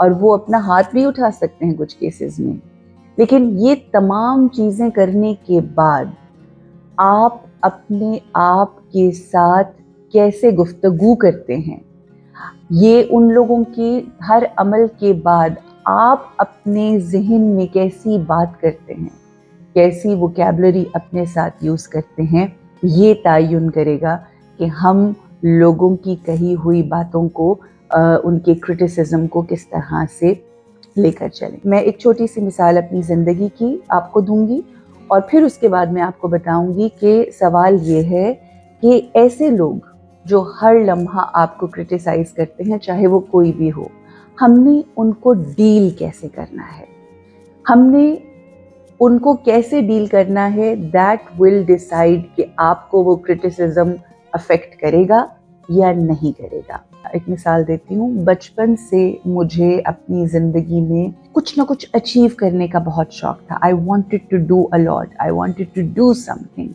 اور وہ اپنا ہاتھ بھی اٹھا سکتے ہیں کچھ کیسز میں. لیکن یہ تمام چیزیں کرنے کے بعد آپ اپنے آپ کے ساتھ کیسے گفتگو کرتے ہیں، یہ ان لوگوں کے ہر عمل کے بعد آپ اپنے ذہن میں کیسی بات کرتے ہیں، کیسی ووکیبلری اپنے ساتھ یوز کرتے ہیں، یہ تعین کرے گا کہ ہم لوگوں کی کہی ہوئی باتوں کو، ان کے کرٹیسزم کو کس طرح سے لے کر چلیں. میں ایک چھوٹی سی مثال اپنی زندگی کی آپ کو دوں گی، اور پھر اس کے بعد میں آپ کو بتاؤں گی کہ سوال یہ ہے کہ ایسے لوگ جو ہر لمحہ آپ کو کرٹیسائز کرتے ہیں، چاہے وہ کوئی بھی ہو، ہم نے ان کو ڈیل کیسے کرنا ہے، ہم نے ان کو کیسے ڈیل کرنا ہے. دیٹ ول ڈیسائیڈ کہ آپ کو وہ کرٹیسزم افیکٹ کرے گا یا نہیں کرے گا. ایک مثال دیتی ہوں. بچپن سے مجھے اپنی زندگی میں کچھ نہ کچھ اچیو کرنے کا بہت شوق تھا. I wanted to do a lot. I wanted to do something.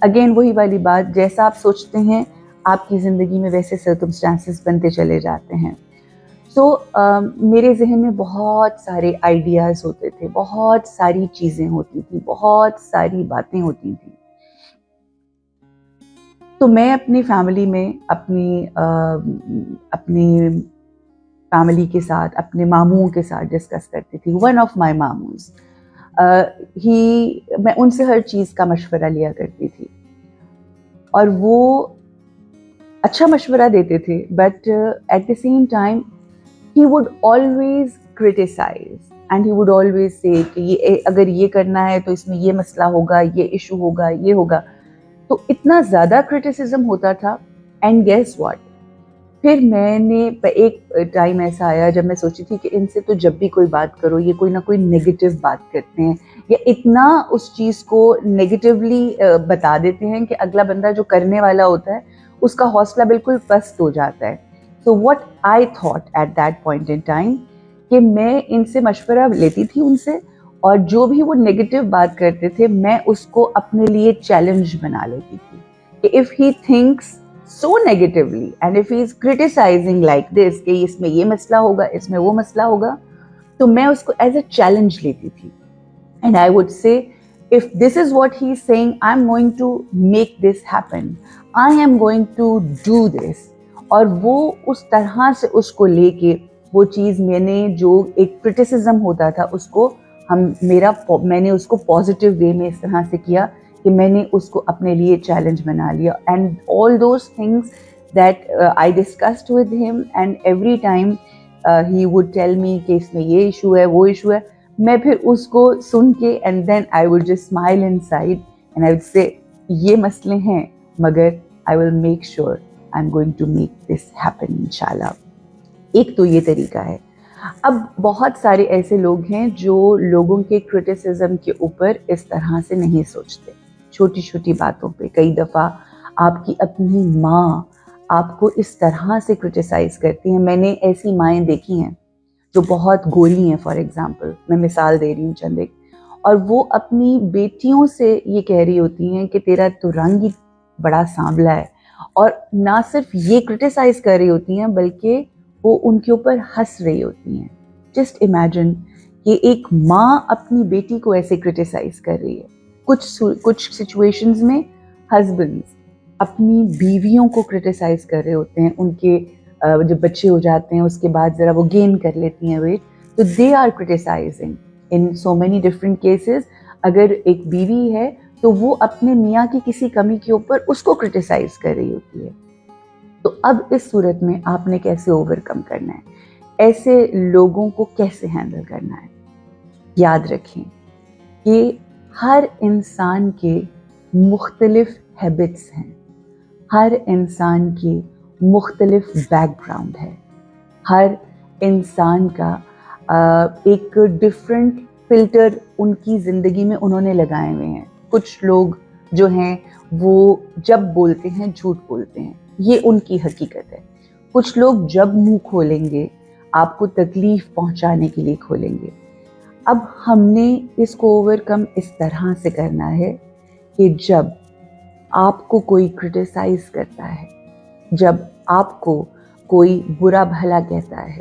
Again وہی والی بات، جیسا آپ سوچتے ہیں آپ کی زندگی میں ویسے سرکمسٹانسز بنتے چلے جاتے ہیں. سو میرے ذہن میں بہت سارے آئیڈیاز ہوتے تھے، بہت ساری چیزیں ہوتی تھیں، بہت ساری باتیں ہوتی تھیں. تو میں اپنی فیملی میں اپنی فیملی کے ساتھ، اپنے ماموں کے ساتھ ڈسکس کرتی تھی. ون آف مائی ماموز میں ان سے ہر چیز کا مشورہ لیا کرتی تھی، اور وہ اچھا مشورہ دیتے تھے، but at the same time he would always criticize and he would always say کہ یہ اگر یہ کرنا ہے تو اس میں یہ مسئلہ ہوگا، یہ ایشو ہوگا، یہ ہوگا. تو اتنا زیادہ کرٹیسزم ہوتا تھا. اینڈ گیس واٹ، پھر میں نے ایک ٹائم ایسا آیا جب میں سوچی تھی کہ ان سے تو جب بھی کوئی بات کرو یہ کوئی نہ کوئی نیگیٹو بات کرتے ہیں، یا اتنا اس چیز کو نیگیٹیولی بتا دیتے ہیں کہ اگلا بندہ جو کرنے والا ہوتا ہے اس کا حوصلہ بالکل پست ہو جاتا ہے. So what I thought at that point in time کہ میں ان سے مشورہ لیتی تھی ان سے، اور جو بھی وہ نیگیٹو بات کرتے تھے میں اس کو اپنے لیے چیلنج بنا لیتی تھی کہ if he thinks so negatively and if he is criticizing like this کہ اس میں یہ مسئلہ ہوگا، اس میں وہ مسئلہ ہوگا، تو میں اس کو ایز اے چیلنج لیتی تھی. And I would say if this is what he is saying, I'm going to make this happen. I am going to do this. اور وہ اس طرح سے اس کو لے کے وہ چیز میں نے جو ایک کرٹیسزم ہوتا تھا اس کو میں نے اس کو پازیٹیو وے میں اس طرح سے کیا کہ میں نے اس کو اپنے لیے چیلنج بنا لیا. And all those things that I discussed with ہم، and every time he would tell me کہ اس میں یہ ایشو ہے، وہ ایشو ہے، میں پھر اس کو سن کے and then I would just smile inside and I would say یہ مسئلے ہیں مگر I will make sure I'm going to make this happen انشاءاللہ. ایک تو یہ طریقہ ہے. اب بہت سارے ایسے لوگ ہیں جو لوگوں کے کرٹیسزم کے اوپر اس طرح سے نہیں سوچتے، چھوٹی چھوٹی باتوں پہ. کئی دفعہ آپ کی اپنی ماں آپ کو اس طرح سے کرٹیسائز کرتی ہیں. میں نے ایسی مائیں دیکھی ہیں جو بہت گوری ہیں، فار ایگزامپل میں مثال دے رہی ہوں چند ایک، اور وہ اپنی بیٹیوں سے یہ کہہ رہی ہوتی ہیں کہ تیرا تو رنگ ہی بڑا سانولا ہے، اور نہ صرف یہ کرٹیسائز کر رہی ہوتی ہیں بلکہ وہ ان کے اوپر ہنس رہی ہوتی ہیں. جسٹ امیجن کہ ایک ماں اپنی بیٹی کو ایسے کرٹیسائز کر رہی ہے. کچھ سچویشنز میں ہسبینڈز اپنی بیویوں کو کرٹیسائز کر رہے ہوتے ہیں، ان کے جب بچے ہو جاتے ہیں اس کے بعد ذرا وہ گین کر لیتی ہیں ویٹ، تو they are criticising in so many different cases. اگر ایک بیوی ہے تو وہ اپنے میاں کی کسی کمی کے اوپر اس کو کرٹیسائز کر رہی ہوتی ہے. تو اب اس صورت میں آپ نے کیسے اوور کم کرنا ہے، ایسے لوگوں کو کیسے ہینڈل کرنا ہے؟ یاد رکھیں کہ ہر انسان کے مختلف ہیبٹس ہیں، ہر انسان کے مختلف بیک گراؤنڈ ہے، ہر انسان کا ایک ڈفرینٹ فلٹر ان کی زندگی میں انہوں نے لگائے ہوئے ہیں. کچھ لوگ جو ہیں وہ جب بولتے ہیں جھوٹ بولتے ہیں، یہ ان کی حقیقت ہے. کچھ لوگ جب منہ کھولیں گے آپ کو تکلیف پہنچانے کے لیے کھولیں گے. اب ہم نے اس کو اوور کم اس طرح سے کرنا ہے کہ جب آپ کو کوئی کرٹیسائز کرتا ہے، جب آپ کو کوئی برا بھلا کہتا ہے،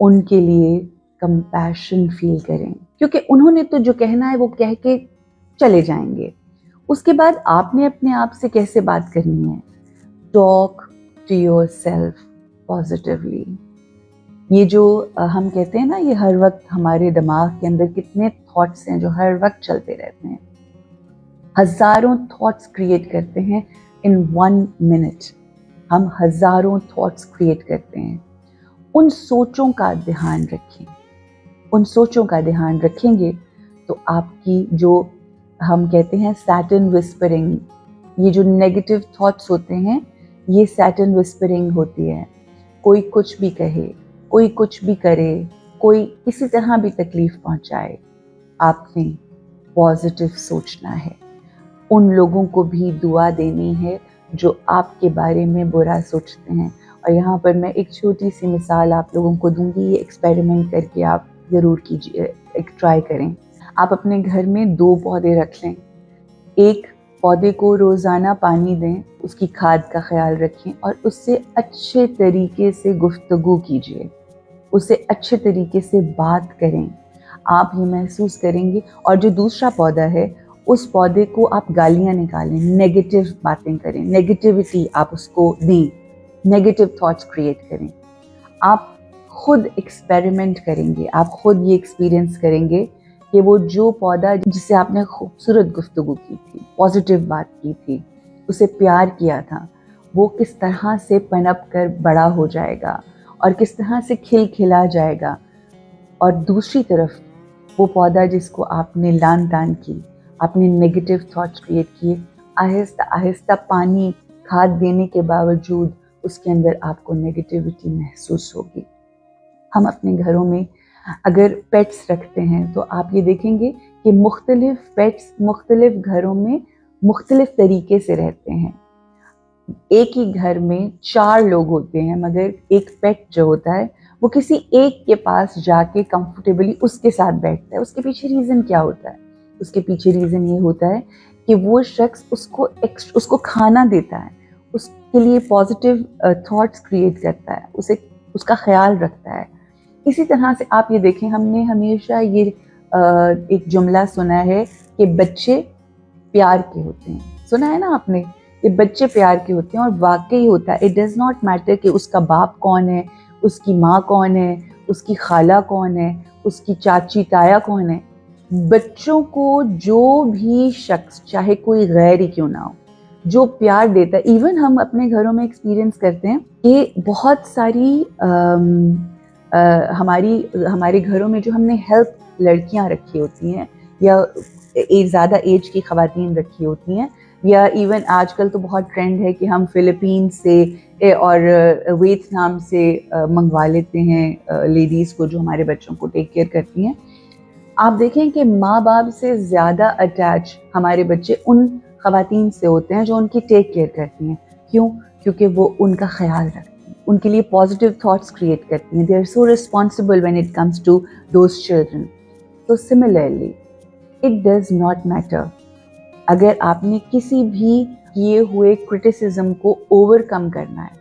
ان کے لیے کمپیشن فیل کریں، کیونکہ انہوں نے تو جو کہنا ہے وہ کہہ کے چلے جائیں گے. اس کے بعد آپ نے اپنے آپ سے کیسے بات کرنی ہے؟ Talk to yourself positively. یہ جو ہم کہتے ہیں نا، یہ ہر وقت ہمارے دماغ کے اندر کتنے تھاٹس ہیں جو ہر وقت چلتے رہتے ہیں. ہزاروں تھاٹس کریٹ کرتے ہیں ان 1 منٹ. ہم ہزاروں تھاٹس کریٹ کرتے ہیں. ان سوچوں کا دھیان رکھیں. ان سوچوں کا دھیان رکھیں گے تو آپ کی جو ہم کہتے ہیں سیٹرن وسپرنگ، یہ جو نیگیٹو تھاٹس ہوتے ہیں، یہ سیٹرن وسپرنگ ہوتی ہے. کوئی کچھ بھی کہے، کوئی کچھ بھی کرے، کوئی کسی طرح بھی تکلیف پہنچائے، آپ نے پازیٹیو سوچنا ہے. ان لوگوں کو بھی دعا دینی ہے جو آپ کے بارے میں برا سوچتے ہیں. اور یہاں پر میں ایک چھوٹی سی مثال آپ لوگوں کو دوں گی. یہ ایکسپیریمنٹ کر کے آپ ضرور کیجیے، ایک ٹرائی کریں. آپ اپنے گھر میں 2 پودے رکھ لیں. ایک پودے کو روزانہ پانی دیں، اس کی کھاد کا خیال رکھیں اور اس سے اچھے طریقے سے گفتگو کیجیے، اس سے اچھے طریقے سے بات کریں. آپ یہ محسوس کریں گے. اور جو دوسرا پودا ہے، اس پودے کو آپ گالیاں نکالیں، نیگیٹو باتیں کریں، نیگیٹیوٹی آپ اس کو دیں، نیگیٹو تھاٹس کریٹ کریں. آپ خود ایکسپیریمنٹ کریں گے، آپ خود یہ ایکسپیرئنس کریں گے کہ وہ جو پودا جس سے آپ نے خوبصورت گفتگو کی تھی، پازیٹیو بات کی تھی، اسے پیار کیا تھا، وہ کس طرح سے پنپ کر بڑا ہو جائے گا اور کس طرح سے کھل کھلا جائے گا. اور دوسری طرف وہ پودا جس کو آپ نے لان تان کی، آپ نے نیگیٹو تھاٹس کریٹ کیے، آہستہ آہستہ پانی کھاد دینے کے باوجود اس کے اندر آپ کو نیگیٹیوٹی محسوس ہوگی. ہم اپنے گھروں میں اگر پیٹس رکھتے ہیں تو آپ یہ دیکھیں گے کہ مختلف پیٹس مختلف گھروں میں مختلف طریقے سے رہتے ہیں. ایک ہی گھر میں 4 لوگ ہوتے ہیں، مگر ایک پیٹ جو ہوتا ہے وہ کسی ایک کے پاس جا کے کمفرٹیبلی اس کے ساتھ بیٹھتا ہے. اس کے پیچھے ریزن کیا ہوتا ہے؟ اس کے پیچھے ریزن یہ ہوتا ہے کہ وہ شخص اس کو کھانا دیتا ہے، اس کے لیے پازیٹیو تھاٹس کریٹ کرتا ہے، اس کا خیال رکھتا ہے. اسی طرح سے آپ یہ دیکھیں، ہم نے ہمیشہ یہ ایک جملہ سنا ہے کہ بچے پیار کے ہوتے ہیں. سنا ہے نا آپ نے کہ بچے پیار کے ہوتے ہیں، اور واقعی ہوتا ہے. اٹ ڈز ناٹ میٹر کہ اس کا باپ کون ہے، اس کی ماں کون ہے، اس کی خالہ کون ہے، اس کی چاچی تایا کون ہے. بچوں کو جو بھی شخص، چاہے کوئی غیر ہی کیوں نہ ہو، جو پیار دیتا ہے. ایون ہم اپنے گھروں میں ایکسپیرینس کرتے ہیں کہ بہت ساری ہمارے گھروں میں جو ہم نے ہیلپ لڑکیاں رکھی ہوتی ہیں یا زیادہ ایج کی خواتین رکھی ہوتی ہیں، یا ایون آج کل تو بہت ٹرینڈ ہے کہ ہم فلپین سے اور ویتنام سے منگوا لیتے ہیں لیڈیز کو جو ہمارے بچوں کو ٹیک کیئر کرتی ہیں. آپ دیکھیں کہ ماں باپ سے زیادہ اٹیچ ہمارے بچے ان خواتین سے ہوتے ہیں جو ان کی ٹیک کیئر کرتی ہیں. کیوں؟ کیونکہ وہ ان کا خیال رکھتی ہیں، ان کے لیے پازیٹیو تھاٹس کریٹ کرتی ہیں. They are so responsible when it comes to those children. تو similarly it does not matter. اگر آپ نے کسی بھی کیے ہوئے کرٹیسزم کو اوور کم کرنا ہے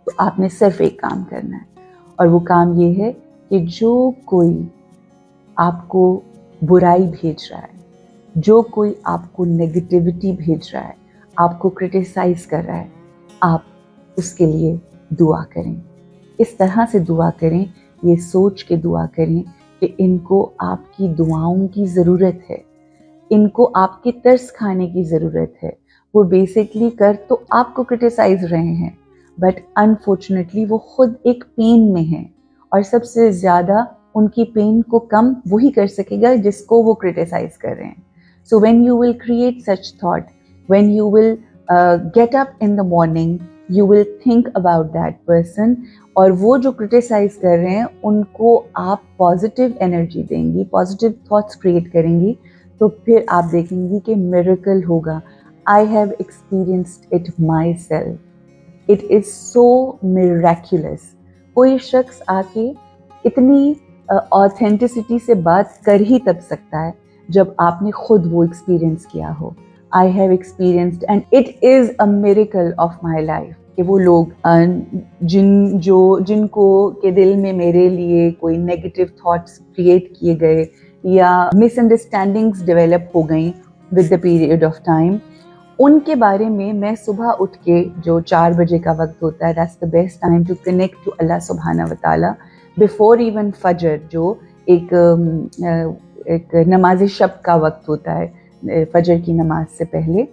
تو آپ نے صرف ایک کام کرنا ہے، اور وہ کام یہ ہے کہ جو کوئی آپ کو برائی بھیج رہا ہے، جو کوئی آپ کو نیگیٹیوٹی بھیج رہا ہے، آپ کو کرٹیسائز کر رہا ہے، آپ اس کے لیے دعا کریں. اس طرح سے دعا کریں، یہ سوچ کے دعا کریں کہ ان کو آپ کی دعاؤں کی ضرورت ہے، ان کو آپ کے ترس کھانے کی ضرورت ہے. وہ بیسکلی کر تو آپ کو کرٹیسائز رہے ہیں، بٹ انفارچونیٹلی وہ خود ایک پین میں ہیں، اور سب سے زیادہ ان کی پین کو کم وہی کر سکے گا جس کو وہ کرٹیسائز کر رہے ہیں. So when you will create such thought, when you will get up in the morning, you will think about that person, اور وہ جو کرٹیسائز کر رہے ہیں ان کو آپ پازیٹیو انرجی دیں گی، پازیٹیو تھاٹس کریٹ کریں گی، تو پھر آپ دیکھیں گی کہ میریکل ہوگا. I have experienced it myself. It is so miraculous. کوئی شخص آ کے اتنی آتھینٹسٹی سے بات کر ہی تب سکتا ہے جب آپ نے خود وہ ایکسپیرئنس کیا ہو. I have experienced and it is a miracle of my life. کہ وہ لوگ جن کو کے دل میں میرے لیے کوئی نیگیٹو تھاٹس کریٹ کیے گئے یا مس انڈرسٹینڈنگس ڈیولپ ہو گئیں with the period of time, ان کے بارے میں صبح اٹھ کے جو 4 بجے کا وقت ہوتا ہے، that's the best time to connect to Allah سبحانہ و تعالیٰ بیفور ایون فجر، جو ایک نماز شب کا وقت ہوتا ہے فجر کی نماز سے پہلے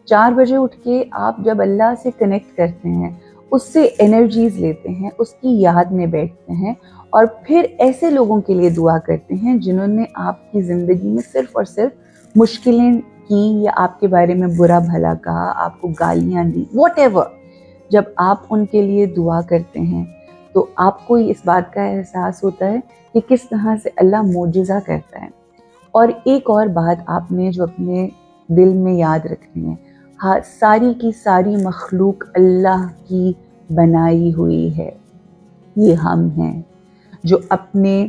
4 بجے اٹھ کے آپ جب اللہ سے کنیکٹ کرتے ہیں، اس سے انرجیز لیتے ہیں، اس کی یاد میں بیٹھتے ہیں اور پھر ایسے لوگوں کے لیے دعا کرتے ہیں جنہوں نے آپ کی زندگی میں صرف اور صرف مشکلیں کی یا آپ کے بارے میں برا بھلا کہا، آپ کو گالیاں دی، واٹ ایور. جب آپ ان کے لیے دعا کرتے ہیں تو آپ کو اس بات کا احساس ہوتا ہے کہ کس طرح سے اللہ معجزہ کرتا ہے. اور ایک اور بات آپ نے جو اپنے دل میں یاد رکھنی ہے، ساری کی ساری مخلوق اللہ کی بنائی ہوئی ہے. یہ ہم ہیں جو اپنے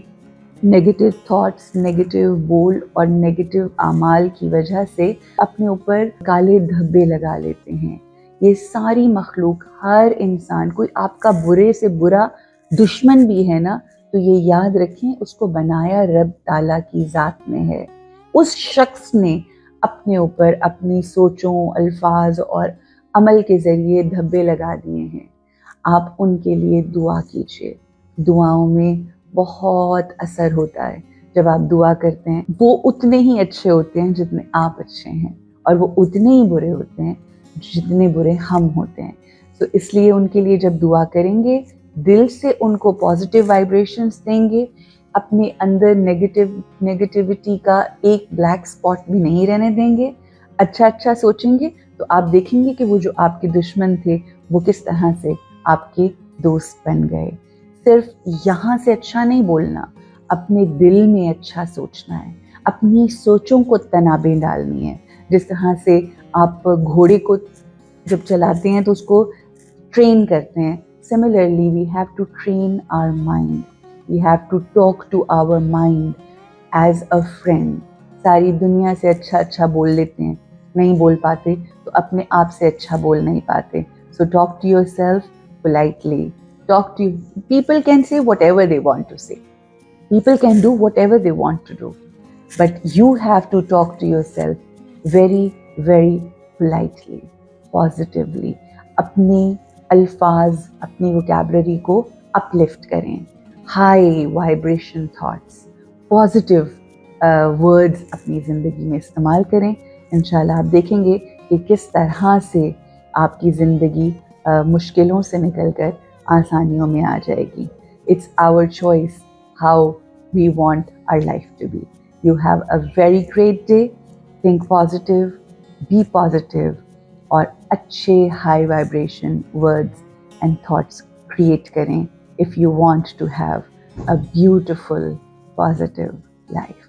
نیگیٹو تھاٹس، نیگیٹو بول اور نیگیٹو اعمال کی وجہ سے اپنے اوپر کالے دھبے لگا لیتے ہیں. یہ ساری مخلوق، ہر انسان، کوئی آپ کا برے سے برا دشمن بھی ہے نا، تو یہ یاد رکھیں اس کو بنایا رب تعالیٰ کی ذات نے ہے. اس شخص نے اپنے اوپر اپنی سوچوں، الفاظ اور عمل کے ذریعے دھبے لگا دیے ہیں. آپ ان کے لیے دعا کیجیے. دعاؤں میں بہت اثر ہوتا ہے. جب آپ دعا کرتے ہیں وہ اتنے ہی اچھے ہوتے ہیں جتنے آپ اچھے ہیں، اور وہ اتنے ہی برے ہوتے ہیں جتنے برے ہم ہوتے ہیں. تو اس لیے ان کے لیے جب دعا کریں گے، دل سے ان کو پازیٹیو وائبریشنز دیں گے، اپنے اندر نیگیٹیوٹی کا ایک بلیک اسپاٹ بھی نہیں رہنے دیں گے، اچھا سوچیں گے، تو آپ دیکھیں گے کہ وہ جو آپ کے دشمن تھے وہ کس طرح سے آپ کے دوست بن گئے. صرف یہاں سے اچھا نہیں بولنا، اپنے دل میں اچھا سوچنا ہے، اپنی سوچوں کو تنابیں ڈالنی ہے. جس طرح سے آپ گھوڑے کو جب چلاتے ہیں تو اس کو ٹرین کرتے ہیں، similarly we have to train our mind. We have to talk to our mind as a friend. ساری دنیا سے اچھا بول لیتے ہیں، نہیں بول پاتے تو اپنے آپ سے اچھا بول نہیں پاتے. So talk to yourself politely. People can say whatever they want to say. People can do whatever they want to do. But you have to talk to yourself very, very politely, positively. اپنے الفاظ، اپنی vocabulary کو uplift کریں. High vibration thoughts, positive words اپنی زندگی میں استعمال کریں. انشاءاللہ آپ دیکھیں گے کہ کس طرح سے آپ کی زندگی مشکلوں سے نکل کر آسانیوں میں آ جائے گی. It's our choice how we want our life to be. You have a very great day. Think positive, be positive, اور اچھے high vibration words and thoughts create کریں if you want to have a beautiful, positive life.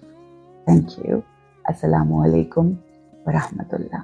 Thank you. Assalamu alaikum wa rahmatullah.